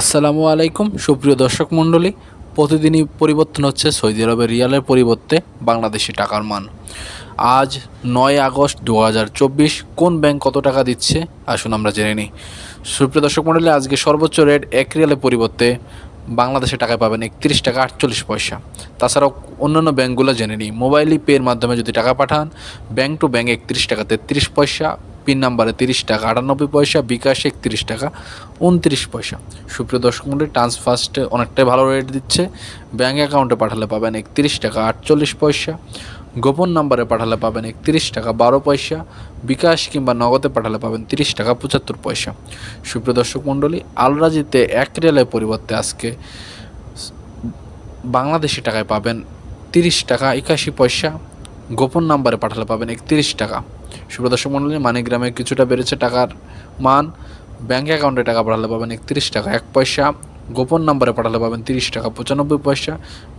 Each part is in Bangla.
আসসালামু আলাইকুম সুপ্রিয় দর্শক মণ্ডলী। প্রতিদিনই পরিবর্তন হচ্ছে সৌদি আরবের রিয়ালের পরিবর্তে বাংলাদেশি টাকার মান। আজ 9 আগস্ট 2024 কোন ব্যাংক কত টাকা দিচ্ছে আসুন আমরা জেনে নিই। সুপ্রিয় দর্শক মণ্ডলী, আজকে সর্বোচ্চ রেট 1 রিয়ালের পরিবর্তে বাংলাদেশে টাকায় পাবেন 31 টাকা 48 পয়সা। তাছাড়াও অন্যান্য ব্যাংকগুলো জেনে নিই। মোবাইল পের মাধ্যমে যদি টাকা পাঠান, ব্যাংক টু ব্যাংক 31 টাকা 33 পয়সা, পিন নাম্বারে 30 টাকা 98 পয়সা, বিকাশে 31 টাকা 29 পয়সা। সুপ্রিয় দর্শক মণ্ডলী, ট্রান্সফার্স্টে অনেকটাই ভালো রেট দিচ্ছে। ব্যাঙ্ক অ্যাকাউন্টে পাঠালে পাবেন 31 টাকা 48 পয়সা, গোপন নাম্বারে পাঠালে পাবেন 31 টাকা 12 পয়সা, বিকাশ কিংবা নগদে পাঠালে পাবেন 30 টাকা 75 পয়সা। সুপ্রিয় দর্শক মণ্ডলী, আলরাজিতে 1 রিয়ালের পরিবর্তে আজকে বাংলাদেশি টাকায় পাবেন 30 টাকা 81 পয়সা, গোপন নাম্বারে পাঠালে পাবেন 31 টাকা। সুপ্রিয় দর্শক মণ্ডলী, মানিগ্রামে কিছুটা বেড়েছে টাকার মান। ব্যাঙ্ক অ্যাকাউন্টে টাকা পাঠালে পাবেন 31 টাকা 1 পয়সা, গোপন নাম্বারে পাঠালে পাবেন 30 টাকা 95 পয়সা,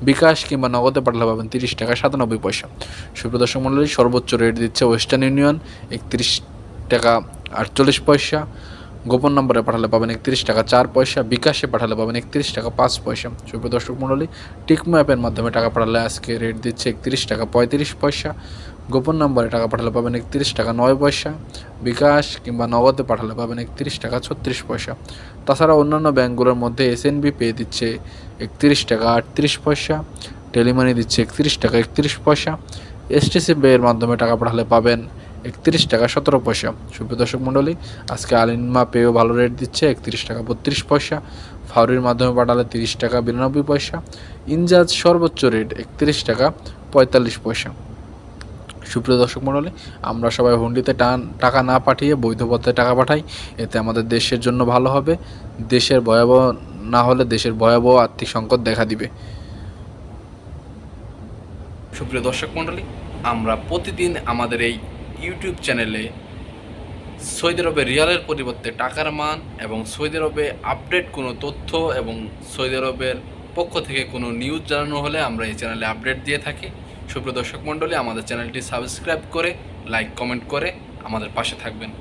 বিকাশ কিংবা নগদে পাঠালে পাবেন 30 টাকা 97 পয়সা। সুপ্রিয় দর্শক মণ্ডলী, সর্বোচ্চ রেট দিচ্ছে ওয়েস্টার্ন ইউনিয়ন 31 টাকা 48 পয়সা, গোপন নম্বরে পাঠালে পাবেন 31 টাকা 4 পয়সা, বিকাশে পাঠালে পাবেন 31 টাকা 5 পয়সা। সুপ্রিয় দর্শক মণ্ডলী, টিকমো অ্যাপের মাধ্যমে টাকা পাঠালে আজকে রেট দিচ্ছে 31 টাকা 35 পয়সা, গোপন নম্বরে টাকা পাঠালে পাবেন 31 টাকা 9 পয়সা, বিকাশ কিংবা নগদে পাঠালে পাবেন 31 টাকা 36 পয়সা। তাছাড়া অন্যান্য ব্যাঙ্কগুলোর মধ্যে এসএনবি পে দিচ্ছে 31 টাকা 38 পয়সা, টেলিমানি দিচ্ছে 31 টাকা 31 পয়সা, এসটিসি পের মাধ্যমে টাকা পাঠালে পাবেন 31 টাকা 17 পয়সা। সুপ্রিয় দর্শক মণ্ডলী, আজকে আলিনমা পেও ভালো রেট দিচ্ছে 31 টাকা 32 পয়সা, ফাউরির মাধ্যমে পাঠালে 30 টাকা 92 পয়সা, ইনজাজ সর্বোচ্চ রেট 31 টাকা 45 পয়সা। সুপ্রিয় দর্শক মণ্ডলী, আমরা সবাই হুন্ডিতে টাকা না পাঠিয়ে বৈধ পথে টাকা পাঠাই, এতে আমাদের দেশের জন্য ভালো হবে। দেশের ভয়াবহ না হলে দেশের ভয়াবহ আর্থিক সংকট দেখা দিবে। সুপ্রিয় দর্শক মণ্ডলী, আমরা প্রতিদিন আমাদের এই ইউটিউব চ্যানেলে সৌদি আরবে রিয়ালের পরিবর্তে টাকার মান এবং সৌদি আরবে আপডেট কোনো তথ্য এবং সৌদি আরবের পক্ষ থেকে কোনো নিউজ জানানো হলে আমরা এই চ্যানেলে আপডেট দিয়ে থাকি। সুপ্রিয় দর্শক মণ্ডলী, আমাদের চ্যানেলটি সাবস্ক্রাইব করে লাইক কমেন্ট করে আমাদের পাশে থাকবেন।